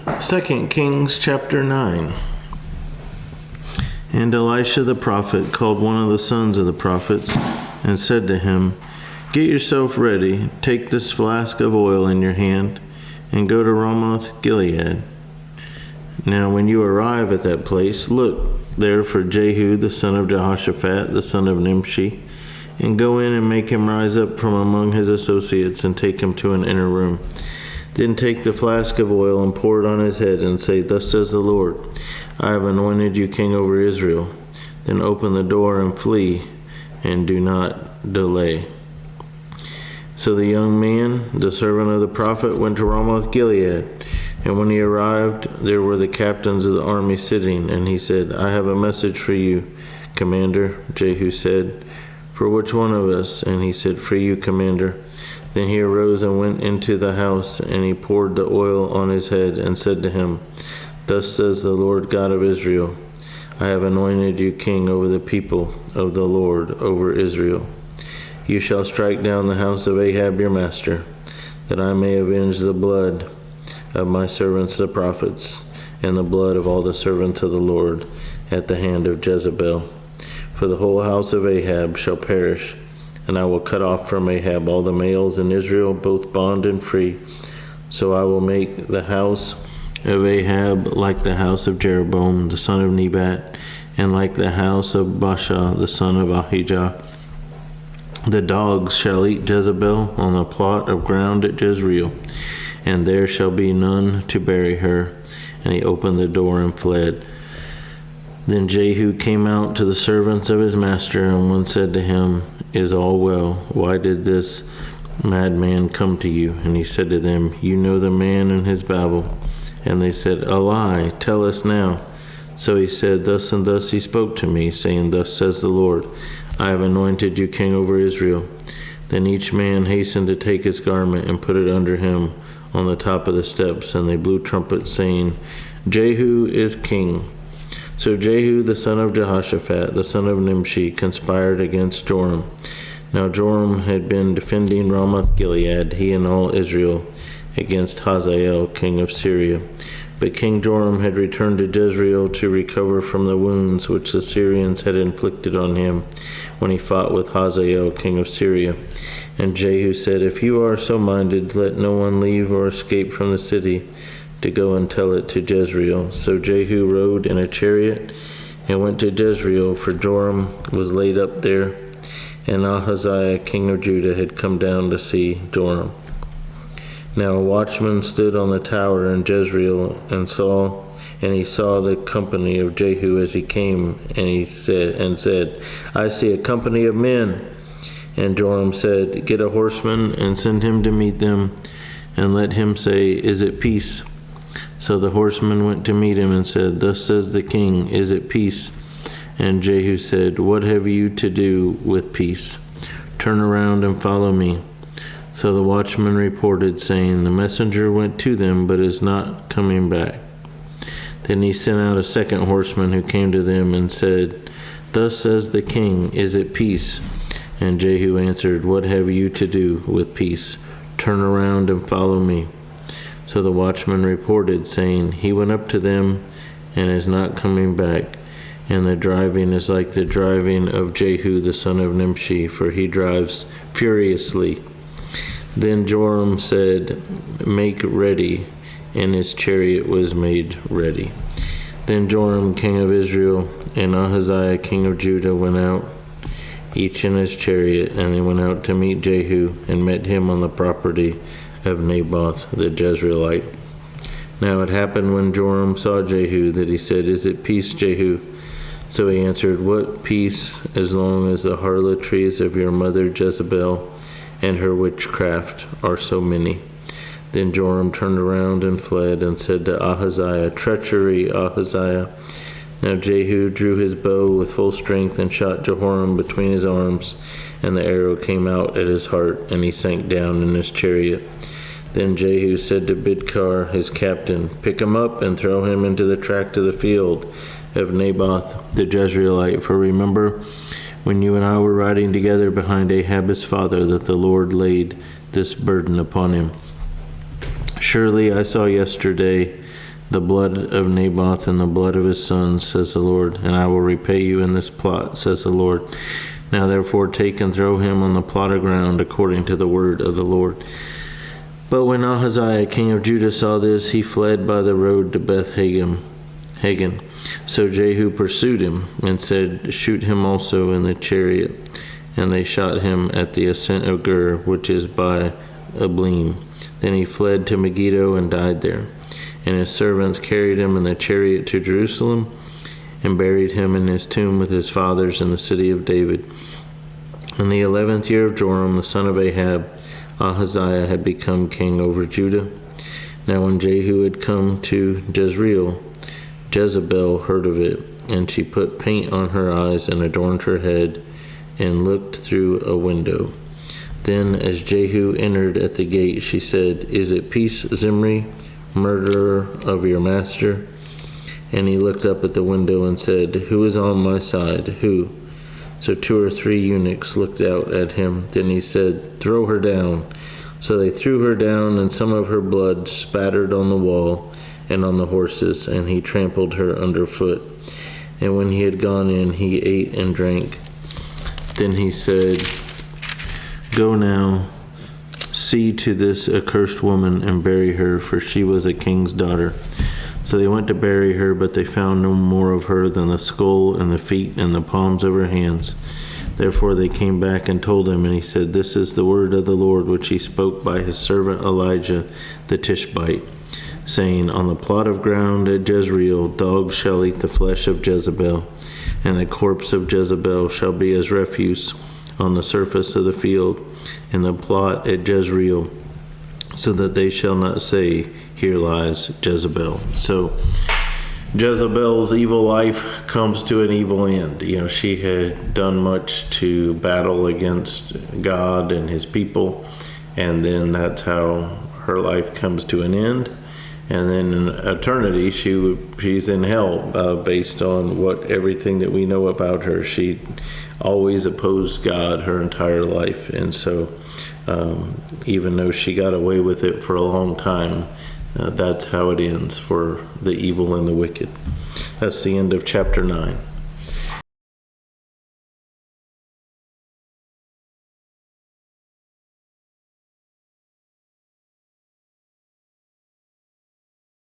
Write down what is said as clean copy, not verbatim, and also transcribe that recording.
2 Kings chapter 9. And Elisha the prophet called one of the sons of the prophets and said to him, "Get yourself ready, take this flask of oil in your hand, and go to Ramoth Gilead. Now when you arrive at that place, look there for Jehu the son of Jehoshaphat, the son of Nimshi, and go in and make him rise up from among his associates and take him to an inner room. Then take the flask of oil and pour it on his head and say, 'Thus says the Lord, I have anointed you king over Israel.' Then open the door and flee, and do not delay." So the young man, the servant of the prophet, went to Ramoth Gilead. And when he arrived, there were the captains of the army sitting. And he said, "I have a message for you, commander." Jehu said, "For which one of us?" And he said, "For you, commander." Then he arose and went into the house, and he poured the oil on his head and said to him, "Thus says the Lord God of Israel, I have anointed you king over the people of the Lord, over Israel. You shall strike down the house of Ahab your master, that I may avenge the blood of my servants the prophets, and the blood of all the servants of the Lord at the hand of Jezebel. For the whole house of Ahab shall perish, and I will cut off from Ahab all the males in Israel, both bond and free. So I will make the house of Ahab like the house of Jeroboam the son of Nebat, and like the house of Baasha the son of Ahijah. The dogs shall eat Jezebel on a plot of ground at Jezreel, and there shall be none to bury her." And he opened the door and fled. Then Jehu came out to the servants of his master, and one said to him, "Is all well? Why did this madman come to you?" And he said to them, "You know the man and his babble." And they said, "A lie, tell us now." So he said, "Thus and thus he spoke to me, saying, 'Thus says the Lord, I have anointed you king over Israel.' Then each man hastened to take his garment and put it under him on the top of the steps, and they blew trumpets, saying, 'Jehu is king.' So Jehu the son of Jehoshaphat, the son of Nimshi, conspired against Joram. Now Joram had been defending Ramoth Gilead, he and all Israel, against Hazael, king of Syria. But King Joram had returned to Jezreel to recover from the wounds which the Syrians had inflicted on him when he fought with Hazael, king of Syria. And Jehu said, "If you are so minded, let no one leave or escape from the city to go and tell it to Jezreel." So Jehu rode in a chariot and went to Jezreel, for Joram was laid up there, and Ahaziah, king of Judah, had come down to see Joram. Now a watchman stood on the tower in Jezreel and he saw the company of Jehu as he came, and he said, "I see a company of men." And Joram said, "Get a horseman and send him to meet them, and let him say, 'Is it peace?'" So the horseman went to meet him and said, "Thus says the king, is it peace?" And Jehu said, "What have you to do with peace? Turn around and follow me." So the watchman reported, saying, "The messenger went to them, but is not coming back." Then he sent out a second horseman, who came to them and said, "Thus says the king, is it peace?" And Jehu answered, "What have you to do with peace? Turn around and follow me." So the watchman reported, saying, "He went up to them and is not coming back, and the driving is like the driving of Jehu the son of Nimshi, for he drives furiously." Then Joram said, "Make ready," and his chariot was made ready. Then Joram king of Israel and Ahaziah king of Judah went out, each in his chariot, and they went out to meet Jehu, and met him on the property of Naboth the Jezreelite. Now it happened when Joram saw Jehu that he said, "Is it peace, Jehu?" So he answered, "What peace, as long as the harlotries of your mother Jezebel and her witchcraft are so many?" Then Joram turned around and fled, and said to Ahaziah, "Treachery, Ahaziah." Now Jehu drew his bow with full strength and shot Jehoram between his arms, and the arrow came out at his heart, and he sank down in his chariot. Then Jehu said to Bidkar, his captain, "Pick him up and throw him into the tract of the field of Naboth the Jezreelite, for remember when you and I were riding together behind Ahab his father, that the Lord laid this burden upon him. Surely I saw yesterday the blood of Naboth and the blood of his sons, says the Lord, and I will repay you in this plot, says the Lord. Now therefore take and throw him on the plot of ground according to the word of the Lord. But when Ahaziah king of Judah saw this, he fled by the road to Beth-Hagen. So Jehu pursued him and said, shoot him also in the chariot. And they shot him at the ascent of Gur, which is by Ablim. Then he fled to Megiddo and died there. And his servants carried him in the chariot to Jerusalem and buried him in his tomb with his fathers in the city of David. In the 11th year of Joram, the son of Ahab, Ahaziah had become king over Judah. Now when Jehu had come to Jezreel, Jezebel heard of it, and she put paint on her eyes and adorned her head and looked through a window. Then as Jehu entered at the gate, she said, is it peace, Zimri, murderer of your master? And he looked up at the window and said, who is on my side? Who? So 2 or 3 eunuchs looked out at him. Then he said, throw her down. So they threw her down, and some of her blood spattered on the wall and on the horses, and he trampled her underfoot. And when he had gone in, he ate and drank. Then he said, go now, see to this accursed woman and bury her, for she was a king's daughter. So they went to bury her, but they found no more of her than the skull and the feet and the palms of her hands. Therefore they came back and told him, and he said, this is the word of the Lord which he spoke by his servant Elijah the Tishbite, saying, on the plot of ground at Jezreel dogs shall eat the flesh of Jezebel, and the corpse of Jezebel shall be as refuse on the surface of the field in the plot at Jezreel, so that they shall not say, here lies Jezebel. So Jezebel's evil life comes to an evil end. She had done much to battle against God and his people, and then that's how her life comes to an end. And then in eternity, she's in hell based on everything that we know about her. She always opposed God her entire life. And so even though she got away with it for a long time, that's how it ends for the evil and the wicked. That's the end of chapter 9.